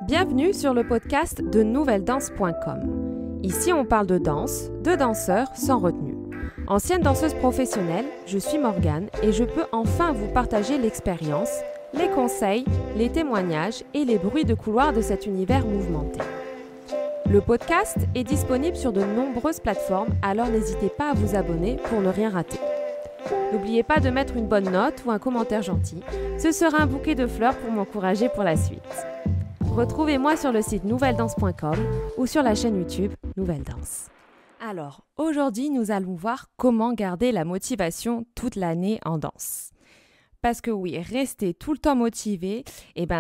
Bienvenue sur le podcast de nouvelledanse.com. Ici, on parle de danse, de danseurs sans retenue. Ancienne danseuse professionnelle, je suis Morgane et je peux enfin vous partager l'expérience, les conseils, les témoignages et les bruits de couloir de cet univers mouvementé. Le podcast est disponible sur de nombreuses plateformes, alors n'hésitez pas à vous abonner pour ne rien rater. N'oubliez pas de mettre une bonne note ou un commentaire gentil, ce sera un bouquet de fleurs pour m'encourager pour la suite. Retrouvez-moi sur le site nouvelledanse.com ou sur la chaîne YouTube Nouvelle Danse. Alors, aujourd'hui, nous allons voir comment garder la motivation toute l'année en danse. Parce que oui, rester tout le temps motivé,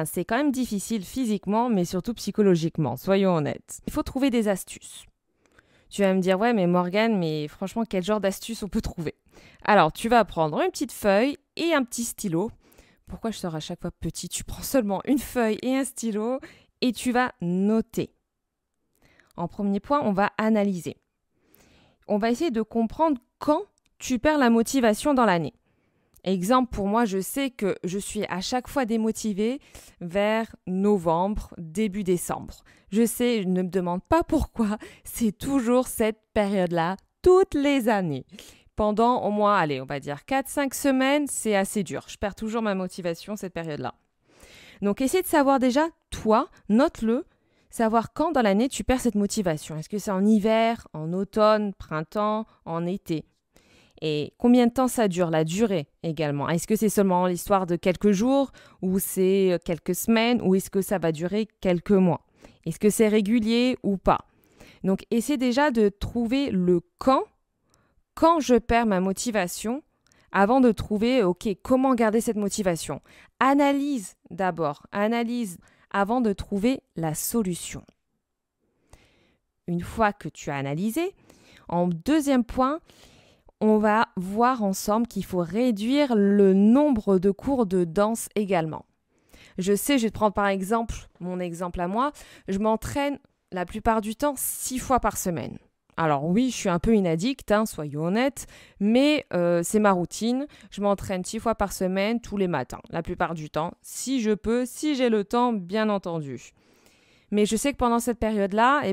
c'est quand même difficile physiquement, mais surtout psychologiquement, soyons honnêtes. Il faut trouver des astuces. Tu vas me dire, ouais, mais Morgane, mais franchement, quel genre d'astuces on peut trouver? Alors, tu vas prendre une petite feuille et un petit stylo. Pourquoi je sors à chaque fois petit? Tu prends seulement une feuille et un stylo et tu vas noter. En premier point, on va analyser. On va essayer de comprendre quand tu perds la motivation dans l'année. Exemple, pour moi, je sais que je suis à chaque fois démotivée vers novembre, début décembre. Je sais, ne me demande pas pourquoi, c'est toujours cette période-là, toutes les années. Pendant au moins, on va dire 4-5 semaines, c'est assez dur. Je perds toujours ma motivation cette période-là. Donc, essaie de savoir déjà, toi, note-le, savoir quand dans l'année tu perds cette motivation. Est-ce que c'est en hiver, en automne, printemps, en été? Et combien de temps ça dure, la durée également? Est-ce que c'est seulement l'histoire de quelques jours ou c'est quelques semaines ou est-ce que ça va durer quelques mois? Est-ce que c'est régulier ou pas? Donc, essaie déjà de trouver le quand je perds ma motivation avant de trouver, comment garder cette motivation? Analyse d'abord, avant de trouver la solution. Une fois que tu as analysé, en deuxième point, on va voir ensemble qu'il faut réduire le nombre de cours de danse également. Je sais, je vais te prendre par exemple, mon exemple à moi, je m'entraîne la plupart du temps 6 fois par semaine. Alors oui, je suis un peu une addict, soyons honnêtes, mais c'est ma routine. Je m'entraîne 6 fois par semaine, tous les matins, la plupart du temps, si je peux, si j'ai le temps, bien entendu. Mais je sais que pendant cette période-là,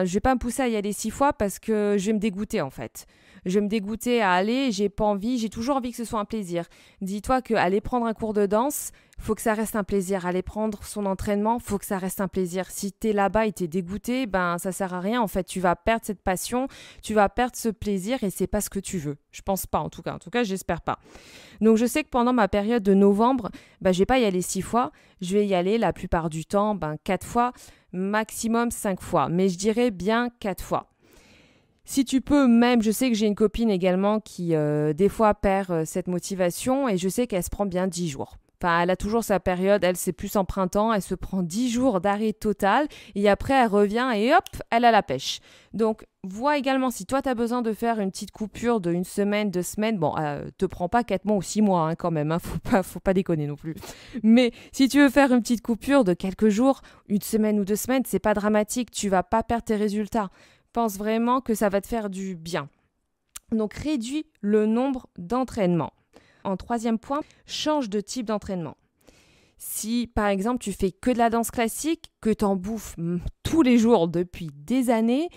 je vais pas me pousser à y aller 6 fois parce que je vais me dégoûter en fait. Je vais me dégoûter à aller, j'ai pas envie, j'ai toujours envie que ce soit un plaisir. Dis-toi qu'aller prendre un cours de danse, faut que ça reste un plaisir. Aller prendre son entraînement, faut que ça reste un plaisir. Si t'es là-bas et t'es dégoûté, ça sert à rien en fait. Tu vas perdre cette passion, tu vas perdre ce plaisir et c'est pas ce que tu veux. Je pense pas en tout cas, j'espère pas. Donc je sais que pendant ma période de novembre, je vais pas y aller 6 fois, je vais y aller la plupart du temps 4 fois, maximum 5 fois, mais je dirais bien 4 fois. Si tu peux même, je sais que j'ai une copine également qui des fois perd cette motivation et je sais qu'elle se prend bien 10 jours. Enfin, elle a toujours sa période, elle c'est plus en printemps, elle se prend 10 jours d'arrêt total et après elle revient et hop, elle a la pêche. Donc, vois également si toi tu as besoin de faire une petite coupure de 1 semaine, 2 semaines, te prends pas 4 mois ou 6 mois quand même, faut pas déconner non plus. Mais si tu veux faire une petite coupure de quelques jours, 1 semaine ou 2 semaines, c'est pas dramatique, tu vas pas perdre tes résultats. Pense vraiment que ça va te faire du bien. Donc, réduis le nombre d'entraînements. En troisième point, change de type d'entraînement. Si, par exemple, tu fais que de la danse classique, que tu en bouffes tous les jours depuis des années,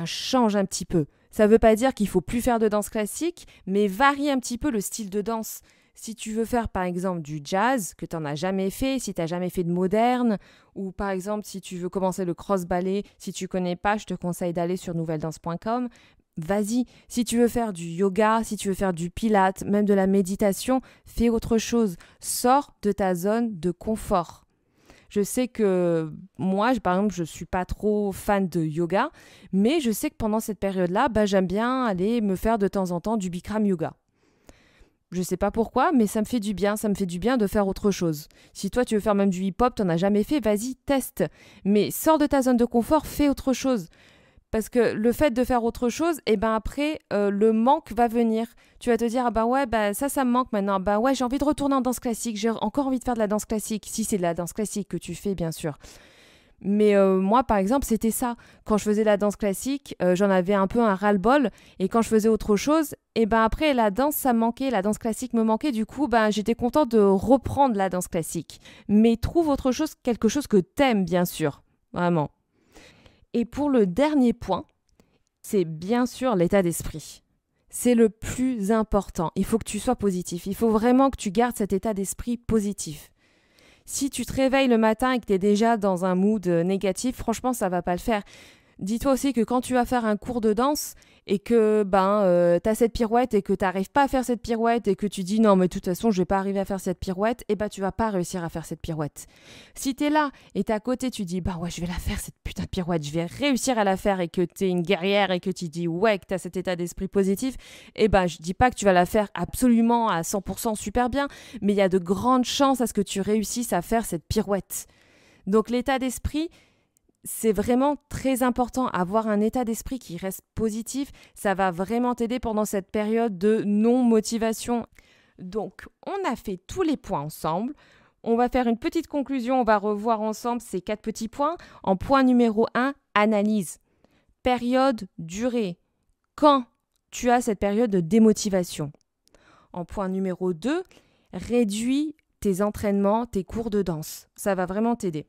change un petit peu. Ça ne veut pas dire qu'il ne faut plus faire de danse classique, mais varie un petit peu le style de danse. Si tu veux faire, par exemple, du jazz, que tu n'en as jamais fait, si tu n'as jamais fait de moderne, ou par exemple, si tu veux commencer le cross-ballet, si tu ne connais pas, je te conseille d'aller sur nouvelledanse.com. Vas-y, si tu veux faire du yoga, si tu veux faire du pilates, même de la méditation, fais autre chose. Sors de ta zone de confort. Je sais que moi, par exemple, je ne suis pas trop fan de yoga, mais je sais que pendant cette période-là, j'aime bien aller me faire de temps en temps du Bikram yoga. Je sais pas pourquoi, mais ça me fait du bien de faire autre chose. Si toi tu veux faire même du hip-hop, t'en as jamais fait, vas-y, teste. Mais sors de ta zone de confort, fais autre chose. Parce que le fait de faire autre chose, après, le manque va venir. Tu vas te dire, ça me manque maintenant. J'ai envie de retourner en danse classique, j'ai encore envie de faire de la danse classique, si c'est de la danse classique que tu fais, bien sûr. Mais moi, par exemple, c'était ça. Quand je faisais la danse classique, j'en avais un peu un ras-le-bol. Et quand je faisais autre chose, et ben après, la danse, ça me manquait. La danse classique me manquait. Du coup, j'étais contente de reprendre la danse classique. Mais trouve autre chose, quelque chose que t'aimes, bien sûr. Vraiment. Et pour le dernier point, c'est bien sûr l'état d'esprit. C'est le plus important. Il faut que tu sois positif. Il faut vraiment que tu gardes cet état d'esprit positif. Si tu te réveilles le matin et que tu es déjà dans un mood négatif, franchement, ça va pas le faire. Dis-toi aussi que quand tu vas faire un cours de danse et que tu as cette pirouette et que tu n'arrives pas à faire cette pirouette et que tu dis non mais de toute façon je vais pas arriver à faire cette pirouette, et tu vas pas réussir à faire cette pirouette. Si tu es là et tu es à côté, tu dis ouais je vais la faire cette putain de pirouette, je vais réussir à la faire, et que tu es une guerrière et que tu dis ouais que tu as cet état d'esprit positif, je dis pas que tu vas la faire absolument à 100% super bien, mais il y a de grandes chances à ce que tu réussisses à faire cette pirouette. Donc l'état d'esprit, c'est vraiment très important. Avoir un état d'esprit qui reste positif, ça va vraiment t'aider pendant cette période de non-motivation. Donc, on a fait tous les points ensemble. On va faire une petite conclusion, on va revoir ensemble ces 4 petits points. En point numéro 1, analyse. Période, durée. Quand tu as cette période de démotivation. En point numéro 2, réduis tes entraînements, tes cours de danse. Ça va vraiment t'aider.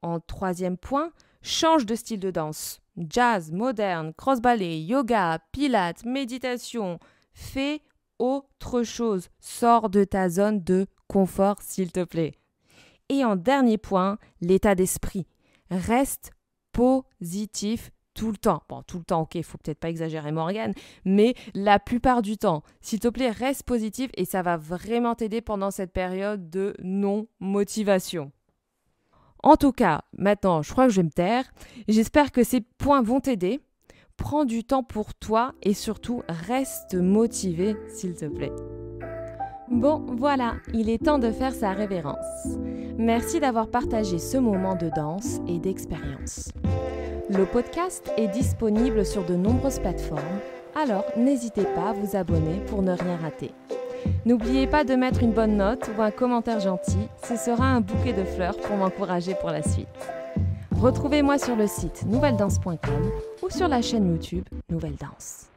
En 3e point, change de style de danse. Jazz, moderne, cross-ballet, yoga, pilates, méditation. Fais autre chose. Sors de ta zone de confort, s'il te plaît. Et en dernier point, l'état d'esprit. Reste positif tout le temps. Bon, tout le temps, ok, il faut peut-être pas exagérer Morgane, mais la plupart du temps. S'il te plaît, reste positif et ça va vraiment t'aider pendant cette période de non-motivation. En tout cas, maintenant, je crois que je vais me taire. J'espère que ces points vont t'aider. Prends du temps pour toi et surtout, reste motivé, s'il te plaît. Bon, voilà, il est temps de faire sa révérence. Merci d'avoir partagé ce moment de danse et d'expérience. Le podcast est disponible sur de nombreuses plateformes, alors n'hésitez pas à vous abonner pour ne rien rater. N'oubliez pas de mettre une bonne note ou un commentaire gentil, ce sera un bouquet de fleurs pour m'encourager pour la suite. Retrouvez-moi sur le site nouvelledanse.com ou sur la chaîne YouTube Nouvelle Danse.